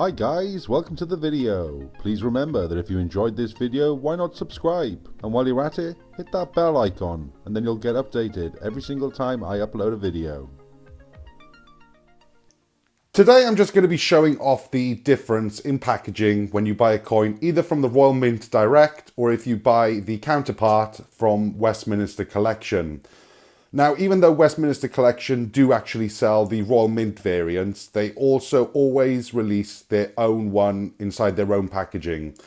Hi guys, welcome to the video. Please remember that if you enjoyed this video, why not subscribe? And while you're at it, hit that bell icon and then you'll get updated every single time I upload a video. Today I'm just going to be showing off the difference in packaging when you buy a coin either from the Royal Mint direct or if you buy the counterpart from Westminster Collection. Now, even though Westminster Collection do actually sell the Royal Mint variants, they also always release their own one inside their own packaging.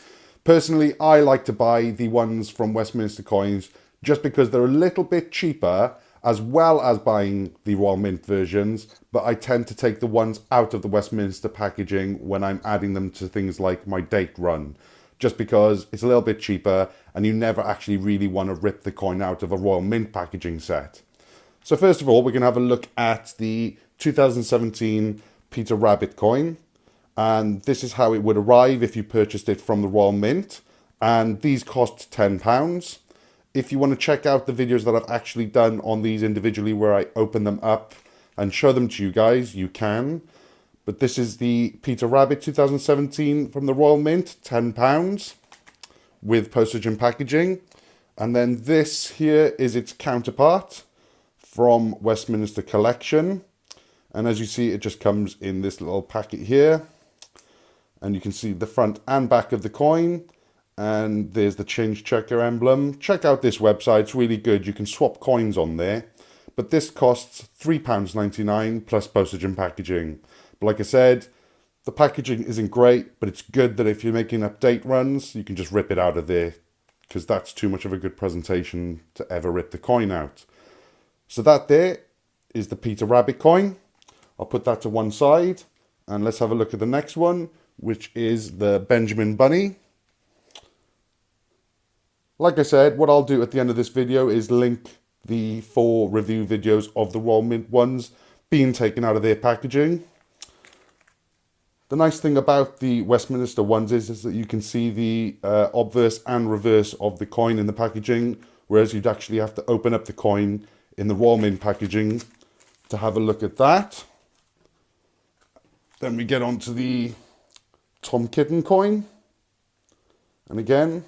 Personally, I like to buy the ones from Westminster Coins just because they're a little bit cheaper, as well as buying the Royal Mint versions, but I tend to take the ones out of the Westminster packaging when I'm adding them to things like my date run, just because it's a little bit cheaper and you never actually really want to rip the coin out of a Royal Mint packaging set. So first of all, we're going to have a look at the 2017 Peter Rabbit coin. And this is how it would arrive if you purchased it from the Royal Mint. And these cost £10. If you want to check out the videos that I've actually done on these individually where I open them up and show them to you guys, you can. But this is the Peter Rabbit 2017 from the Royal Mint, £10 with postage and packaging. And then this here is its counterpart from Westminster Collection, and as you see, it just comes in this little packet here, and you can see the front and back of the coin, and there's the change checker emblem. Check out this website, it's really good. You can swap coins on there, but this costs £3.99 plus postage and packaging. But like I said, the packaging isn't great, but it's good that if you're making update runs, you can just rip it out of there, because that's too much of a good presentation to ever rip the coin out. So that there is the Peter Rabbit coin. I'll put that to one side and let's have a look at the next one, which is the Benjamin Bunny. Like I said, what I'll do at the end of this video is link the 4 review videos of the Royal Mint ones being taken out of their packaging. The nice thing about the Westminster ones is that you can see the obverse and reverse of the coin in the packaging, whereas you'd actually have to open up the coin in the Royal Mint packaging to have a look at that. Then we get on to the Kitten Coin. And again,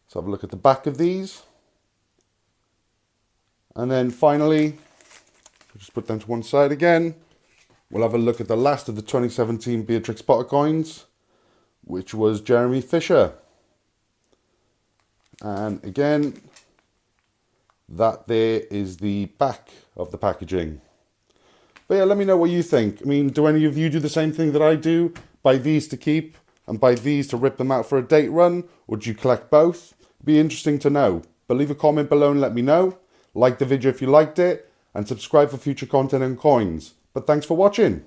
let's have a look at the back of these. And then finally, just put them to one side again. We'll have a look at the last of the 2017 BEATRIX Potter coins, which was Jeremy Fisher. And again, that there is the back of the packaging. But yeah, let me know what you think. I mean, do any of you do the same thing that I do? Buy these to keep and buy these to rip them out for a date run? Or do you collect both? It'd be interesting to know. But leave a comment below and let me know. Like the video if you liked it. And subscribe for future content and coins. But thanks for watching.